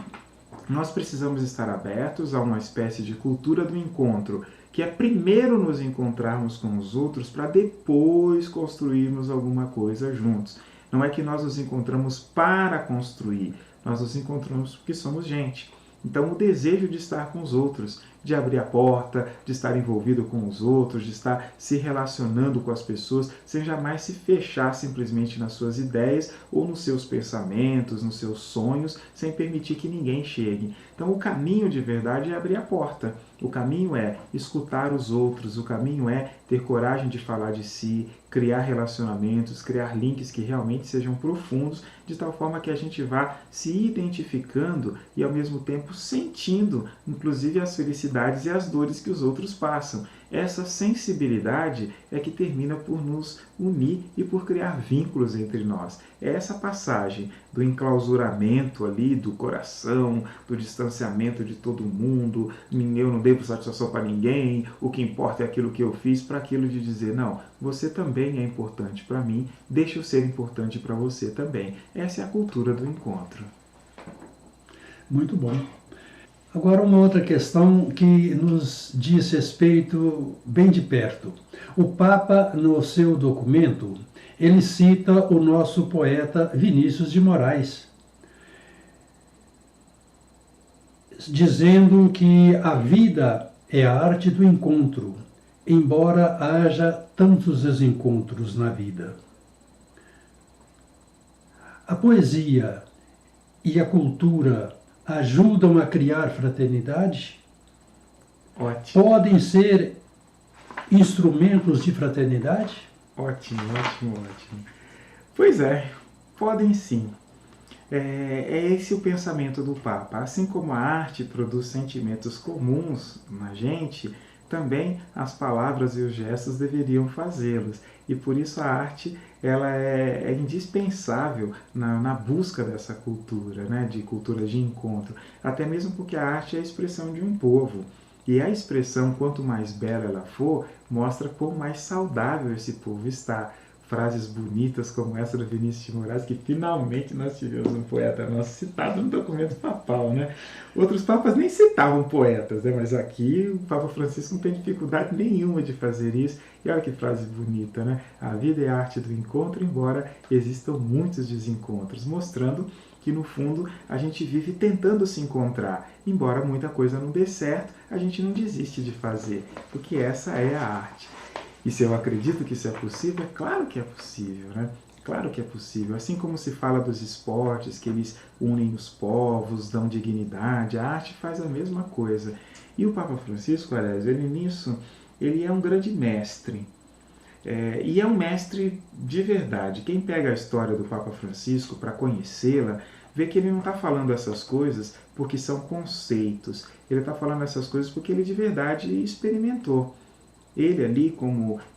Speaker 3: nós precisamos estar abertos a uma espécie de cultura do encontro, que é primeiro nos encontrarmos com os outros para depois construirmos alguma coisa juntos. Não é que nós nos encontramos para construir, nós nos encontramos porque somos gente. Então, o desejo de estar com os outros, de abrir a porta, de estar envolvido com os outros, de estar se relacionando com as pessoas, sem jamais se fechar simplesmente nas suas ideias ou nos seus pensamentos, nos seus sonhos, sem permitir que ninguém chegue. Então o caminho de verdade é abrir a porta. O caminho é escutar os outros, o caminho é ter coragem de falar de si, criar relacionamentos, criar links que realmente sejam profundos, de tal forma que a gente vá se identificando e ao mesmo tempo sentindo, inclusive, as felicidades e as dores que os outros passam. Essa sensibilidade é que termina por nos unir e por criar vínculos entre nós. É essa passagem do enclausuramento ali, do coração, do distanciamento de todo mundo, eu não devo satisfação para ninguém, o que importa é aquilo que eu fiz, para aquilo de dizer, não, você também é importante para mim, deixa eu ser importante para você também. Essa é a cultura do encontro.
Speaker 1: Muito bom. Agora, uma outra questão que nos diz respeito bem de perto. O Papa, no seu documento, ele cita o nosso poeta Vinícius de Moraes, dizendo que a vida é a arte do encontro, embora haja tantos desencontros na vida. A poesia e a cultura ajudam a criar fraternidade?
Speaker 3: Ótimo.
Speaker 1: Podem ser instrumentos de fraternidade?
Speaker 3: Ótimo, ótimo, ótimo. Pois é, podem sim. É esse o pensamento do Papa. Assim como a arte produz sentimentos comuns na gente, também as palavras e os gestos deveriam fazê-los. E por isso a arte ela é indispensável na busca dessa cultura, né? De cultura de encontro. Até mesmo porque a arte é a expressão de um povo. E a expressão, quanto mais bela ela for, mostra quão mais saudável esse povo está. Frases bonitas como essa do Vinícius de Moraes, que finalmente nós tivemos um poeta nosso citado no documento papal, né? Outros papas nem citavam poetas, né? Mas aqui o Papa Francisco não tem dificuldade nenhuma de fazer isso. E olha que frase bonita, né? A vida é a arte do encontro, embora existam muitos desencontros, mostrando que no fundo a gente vive tentando se encontrar. Embora muita coisa não dê certo, a gente não desiste de fazer, porque essa é a arte. E se eu acredito que isso é possível, é claro que é possível, né? Claro que é possível. Assim como se fala dos esportes, que eles unem os povos, dão dignidade, a arte faz a mesma coisa. E o Papa Francisco, aliás, ele é um grande mestre. E é um mestre de verdade. Quem pega a história do Papa Francisco para conhecê-la, vê que ele não está falando essas coisas porque são conceitos. Ele está falando essas coisas porque ele de verdade experimentou. Ele ali,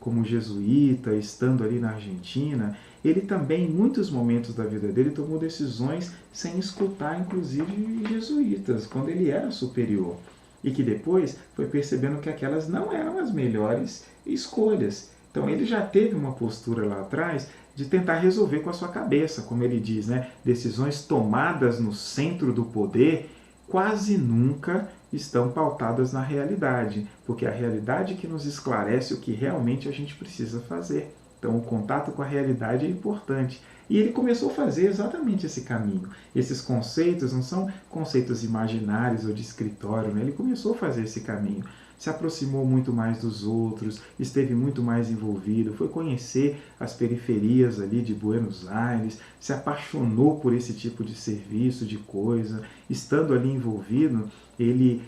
Speaker 3: como jesuíta, estando ali na Argentina, ele também, em muitos momentos da vida dele, tomou decisões sem escutar, inclusive, jesuítas, quando ele era superior. E que depois foi percebendo que aquelas não eram as melhores escolhas. Então ele já teve uma postura lá atrás de tentar resolver com a sua cabeça, como ele diz, né? Decisões tomadas no centro do poder quase nunca estão pautadas na realidade, porque é a realidade que nos esclarece o que realmente a gente precisa fazer. Então o contato com a realidade é importante. E ele começou a fazer exatamente esse caminho. Esses conceitos não são conceitos imaginários ou de escritório, né? Ele começou a fazer esse caminho. Se aproximou muito mais dos outros, esteve muito mais envolvido, foi conhecer as periferias ali de Buenos Aires, se apaixonou por esse tipo de serviço, de coisa. Estando ali envolvido, ele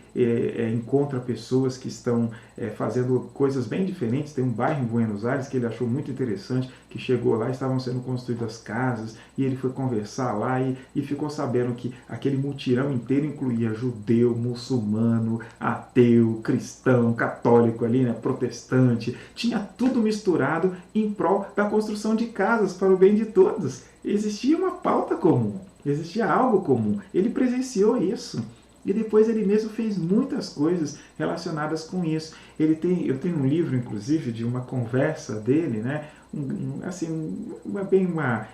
Speaker 3: encontra pessoas que estão fazendo coisas bem diferentes. Tem um bairro em Buenos Aires que ele achou muito interessante, que chegou lá, estavam sendo construídas casas, e ele foi conversar lá e ficou sabendo que aquele mutirão inteiro incluía judeu, muçulmano, ateu, cristão, católico ali, né, protestante. Tinha tudo misturado em prol da construção de casas para o bem de todos. Existia uma pauta comum, existia algo comum. Ele presenciou isso. E depois ele mesmo fez muitas coisas relacionadas com isso. Eu tenho um livro, inclusive, de uma conversa dele, né?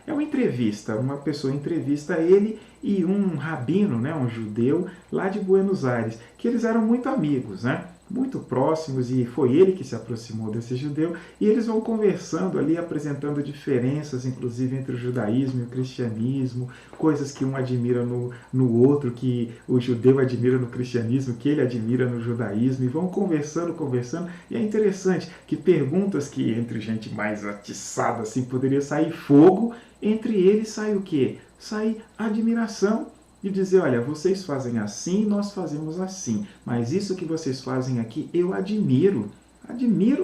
Speaker 3: É uma entrevista. Uma pessoa entrevista ele e um rabino, né? Um judeu, lá de Buenos Aires, que eles eram muito amigos, né? muito próximos, e foi ele que se aproximou desse judeu, e eles vão conversando ali, apresentando diferenças, inclusive entre o judaísmo e o cristianismo, coisas que um admira no outro, que o judeu admira no cristianismo, que ele admira no judaísmo, e vão conversando, e é interessante que perguntas que entre gente mais atiçada assim poderia sair fogo, entre eles sai o quê? Sai admiração. De dizer, olha, vocês fazem assim, nós fazemos assim, mas isso que vocês fazem aqui, eu admiro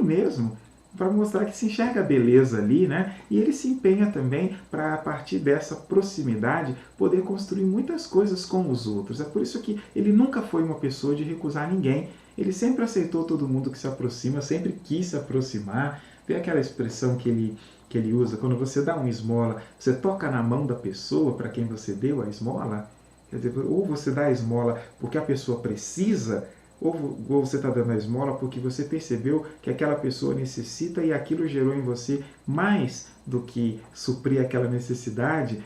Speaker 3: mesmo, para mostrar que se enxerga a beleza ali, né? E ele se empenha também para, a partir dessa proximidade, poder construir muitas coisas com os outros. É por isso que ele nunca foi uma pessoa de recusar ninguém. Ele sempre aceitou todo mundo que se aproxima, sempre quis se aproximar. Vê aquela expressão que ele usa, quando você dá uma esmola, você toca na mão da pessoa para quem você deu a esmola. Quer dizer, ou você dá a esmola porque a pessoa precisa, ou você está dando a esmola porque você percebeu que aquela pessoa necessita e aquilo gerou em você mais do que suprir aquela necessidade,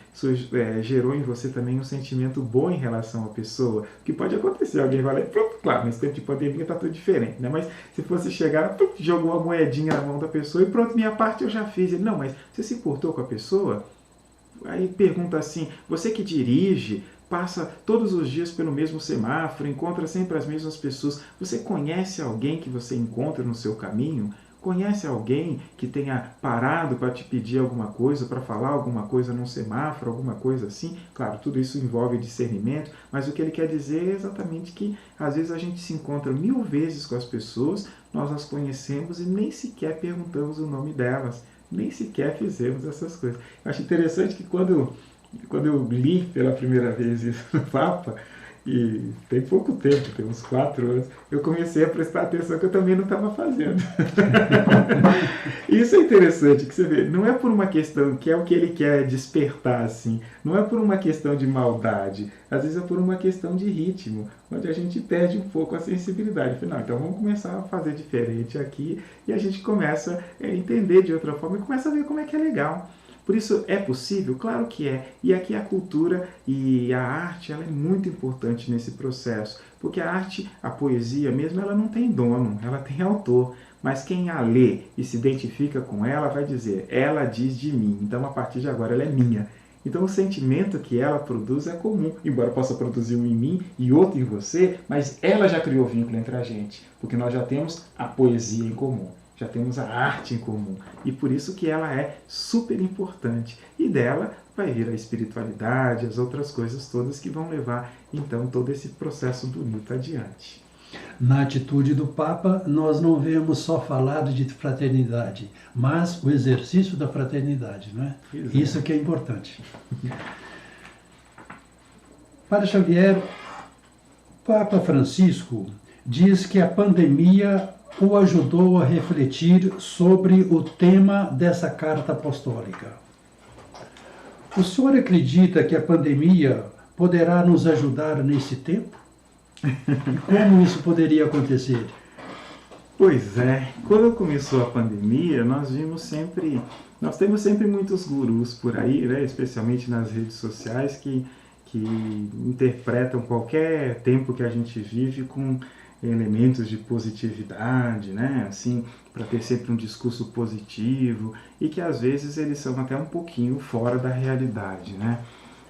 Speaker 3: gerou em você também um sentimento bom em relação à pessoa. O que pode acontecer, alguém vai lá e pronto, claro, nesse tempo de pandemia está tudo diferente, né? Mas se fosse chegar, jogou uma moedinha na mão da pessoa e pronto, minha parte eu já fiz. Ele, não, mas você se importou com a pessoa? Aí pergunta assim, você que dirige, passa todos os dias pelo mesmo semáforo, encontra sempre as mesmas pessoas. Você conhece alguém que você encontra no seu caminho? Conhece alguém que tenha parado para te pedir alguma coisa, para falar alguma coisa num semáforo, alguma coisa assim? Claro, tudo isso envolve discernimento, mas o que ele quer dizer é exatamente que às vezes a gente se encontra 1000 vezes com as pessoas, nós as conhecemos e nem sequer perguntamos o nome delas, nem sequer fizemos essas coisas. Eu acho interessante que quando eu li pela primeira vez isso no Papa, e tem pouco tempo, tem uns 4 anos, eu comecei a prestar atenção que eu também não estava fazendo. Isso é interessante, que você vê, não é por uma questão que é o que ele quer despertar, assim, não é por uma questão de maldade, às vezes é por uma questão de ritmo, onde a gente perde um pouco a sensibilidade. Afinal, então vamos começar a fazer diferente aqui, e a gente começa a entender de outra forma e começa a ver como é que é legal. Por isso, é possível? Claro que é. E aqui a cultura e a arte ela é muito importante nesse processo. Porque a arte, a poesia mesmo, ela não tem dono, ela tem autor. Mas quem a lê e se identifica com ela vai dizer, ela diz de mim. Então, a partir de agora, ela é minha. Então, o sentimento que ela produz é comum. Embora possa produzir um em mim e outro em você, mas ela já criou vínculo entre a gente. Porque nós já temos a poesia em comum. Já temos a arte em comum, e por isso que ela é super importante. E dela vai vir a espiritualidade, as outras coisas todas que vão levar, então, todo esse processo bonito adiante.
Speaker 1: Na atitude do Papa, nós não vemos só falar de fraternidade, mas o exercício da fraternidade, não é? Exato. Isso que é importante. Padre Xavier, Papa Francisco diz que a pandemia o ajudou a refletir sobre o tema dessa carta apostólica. O senhor acredita que a pandemia poderá nos ajudar nesse tempo? Como isso poderia acontecer?
Speaker 3: Pois é, quando começou a pandemia, nós temos sempre muitos gurus por aí, né, especialmente nas redes sociais, que interpretam qualquer tempo que a gente vive com elementos de positividade, né? Assim, para ter sempre um discurso positivo, e que às vezes eles são até um pouquinho fora da realidade, né?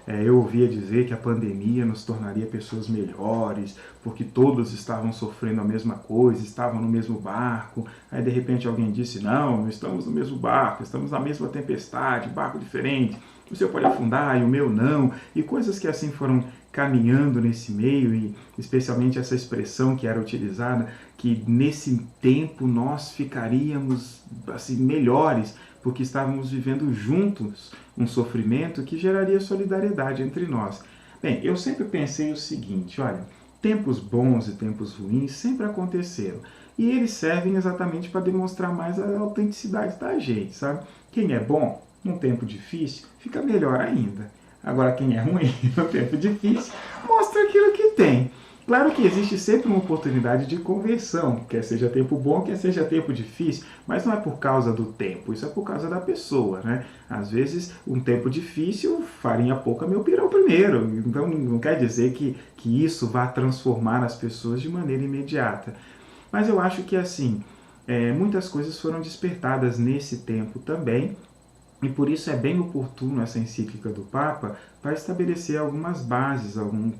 Speaker 3: Eu ouvia dizer que a pandemia nos tornaria pessoas melhores, porque todos estavam sofrendo a mesma coisa, estavam no mesmo barco. Aí de repente alguém disse, não estamos no mesmo barco, estamos na mesma tempestade, barco diferente, o seu pode afundar e o meu não, e coisas que assim foram caminhando nesse meio, e especialmente essa expressão que era utilizada, que nesse tempo nós ficaríamos assim, melhores, porque estávamos vivendo juntos um sofrimento que geraria solidariedade entre nós. Bem, eu sempre pensei o seguinte, olha, tempos bons e tempos ruins sempre aconteceram, e eles servem exatamente para demonstrar mais a autenticidade da gente, sabe? Quem é bom num tempo difícil, fica melhor ainda. Agora, quem é ruim no tempo difícil, mostra aquilo que tem. Claro que existe sempre uma oportunidade de conversão, quer seja tempo bom, quer seja tempo difícil, mas não é por causa do tempo, isso é por causa da pessoa, né? Às vezes, um tempo difícil, farinha pouca, meu pirão primeiro. Então, não quer dizer que isso vá transformar as pessoas de maneira imediata. Mas eu acho que, assim, muitas coisas foram despertadas nesse tempo também, e por isso é bem oportuno essa encíclica do Papa para estabelecer algumas bases, algum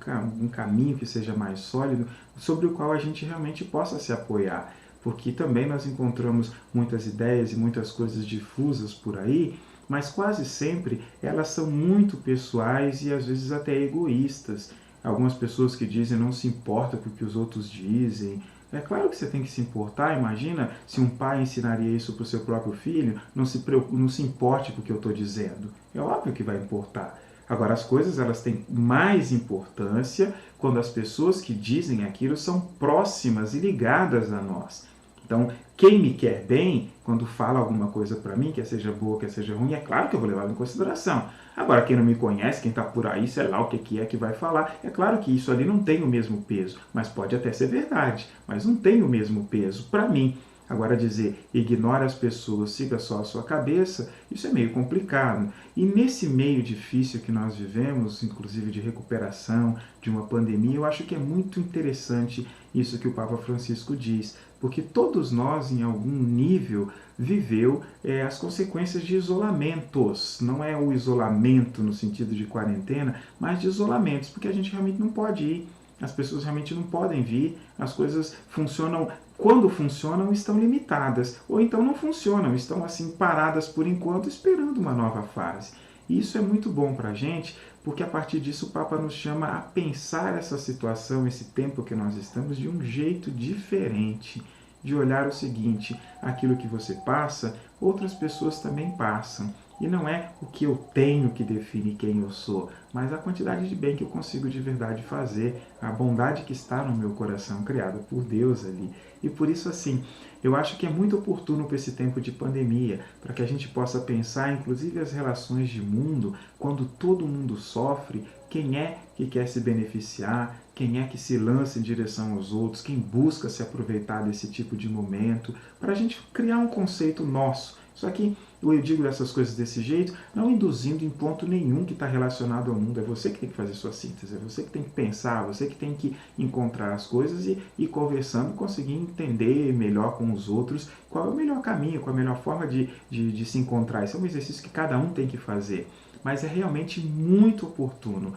Speaker 3: caminho que seja mais sólido, sobre o qual a gente realmente possa se apoiar. Porque também nós encontramos muitas ideias e muitas coisas difusas por aí, mas quase sempre elas são muito pessoais e às vezes até egoístas. Algumas pessoas que dizem não se importa com o que os outros dizem. É claro que você tem que se importar. Imagina se um pai ensinaria isso para o seu próprio filho, não se importe com o que eu estou dizendo. É óbvio que vai importar. Agora, as coisas elas têm mais importância quando as pessoas que dizem aquilo são próximas e ligadas a nós. Então, quem me quer bem, quando fala alguma coisa para mim, quer seja boa, quer seja ruim, é claro que eu vou levar em consideração. Agora, quem não me conhece, quem está por aí, sei lá o que é que vai falar, é claro que isso ali não tem o mesmo peso, mas pode até ser verdade, mas não tem o mesmo peso para mim. Agora, dizer, ignore as pessoas, siga só a sua cabeça, isso é meio complicado. E nesse meio difícil que nós vivemos, inclusive de recuperação, de uma pandemia, eu acho que é muito interessante isso que o Papa Francisco diz, porque todos nós, em algum nível, viveu as consequências de isolamentos. Não é o isolamento no sentido de quarentena, mas de isolamentos, porque a gente realmente não pode ir, as pessoas realmente não podem vir, as coisas funcionam, quando funcionam, estão limitadas, ou então não funcionam, estão assim paradas por enquanto, esperando uma nova fase. E isso é muito bom para a gente, porque a partir disso o Papa nos chama a pensar essa situação, esse tempo que nós estamos, de um jeito diferente, de olhar o seguinte, aquilo que você passa, outras pessoas também passam. E não é o que eu tenho que define quem eu sou, mas a quantidade de bem que eu consigo de verdade fazer, a bondade que está no meu coração, criada por Deus ali. E por isso, assim, eu acho que é muito oportuno para esse tempo de pandemia, para que a gente possa pensar, inclusive, as relações de mundo, quando todo mundo sofre, quem é que quer se beneficiar, quem é que se lança em direção aos outros, quem busca se aproveitar desse tipo de momento, para a gente criar um conceito nosso. Só que eu digo essas coisas desse jeito, não induzindo em ponto nenhum que está relacionado ao mundo. É você que tem que fazer sua síntese, é você que tem que pensar, você que tem que encontrar as coisas e conversando, conseguir entender melhor com os outros qual é o melhor caminho, qual é a melhor forma de se encontrar. Isso é um exercício que cada um tem que fazer. Mas é realmente muito oportuno,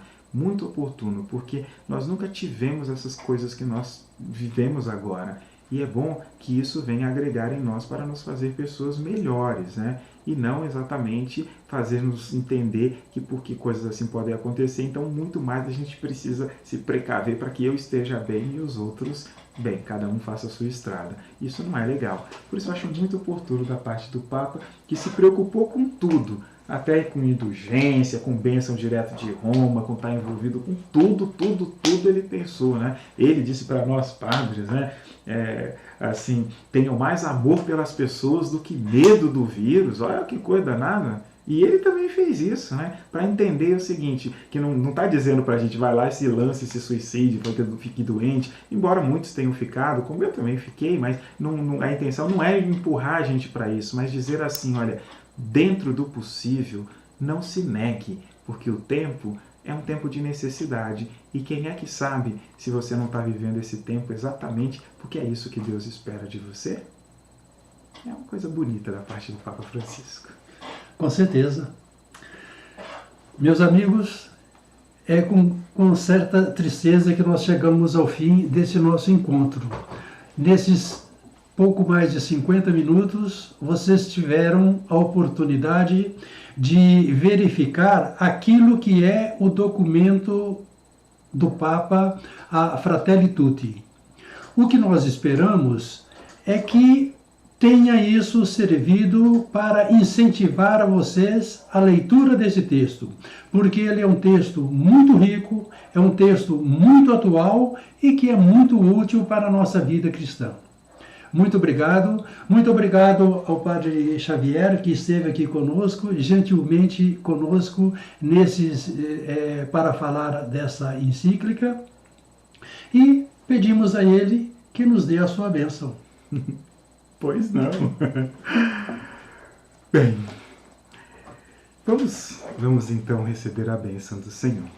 Speaker 3: porque nós nunca tivemos essas coisas que nós vivemos agora. E é bom que isso venha agregar em nós para nos fazer pessoas melhores, né? E não exatamente fazer-nos entender que porque coisas assim podem acontecer, então muito mais a gente precisa se precaver para que eu esteja bem e os outros bem, cada um faça a sua estrada. Isso não é legal. Por isso eu acho muito oportuno da parte do Papa, que se preocupou com tudo, até com indulgência, com bênção direto de Roma, com estar envolvido com tudo ele pensou, né? Ele disse para nós padres, né? Assim, tenham mais amor pelas pessoas do que medo do vírus. Olha que coisa danada. E ele também fez isso, né? Para entender o seguinte, que não está dizendo para a gente vai lá e se lance, se suicide, porque fique doente, embora muitos tenham ficado, como eu também fiquei, mas a intenção não é empurrar a gente para isso, mas dizer assim, olha, dentro do possível, não se negue, porque o tempo é um tempo de necessidade. E quem é que sabe se você não está vivendo esse tempo exatamente porque é isso que Deus espera de você? É uma coisa bonita da parte do Papa Francisco.
Speaker 1: Com certeza. Meus amigos, é com certa tristeza que nós chegamos ao fim desse nosso encontro. Nesses pouco mais de 50 minutos, vocês tiveram a oportunidade de verificar aquilo que é o documento do Papa, a Fratelli Tutti. O que nós esperamos é que tenha isso servido para incentivar a vocês a leitura desse texto, porque ele é um texto muito rico, é um texto muito atual e que é muito útil para a nossa vida cristã. Muito obrigado ao Padre Xavier, que esteve aqui conosco, gentilmente conosco, para falar dessa encíclica, e pedimos a ele que nos dê a sua bênção.
Speaker 3: Pois não. Bem, vamos então receber a bênção do Senhor.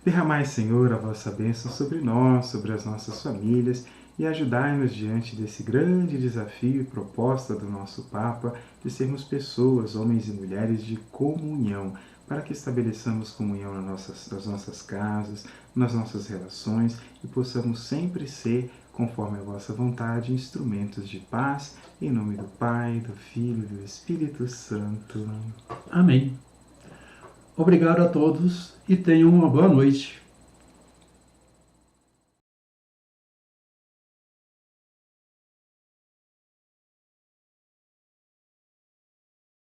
Speaker 3: Derramai, Senhor, a vossa bênção sobre nós, sobre as nossas famílias, e ajudai-nos diante desse grande desafio e proposta do nosso Papa de sermos pessoas, homens e mulheres de comunhão, para que estabeleçamos comunhão nas nossas casas, nas nossas relações e possamos sempre ser, conforme a vossa vontade, instrumentos de paz, em nome do Pai, do Filho e do Espírito Santo.
Speaker 1: Amém. Obrigado a todos e tenham uma boa noite.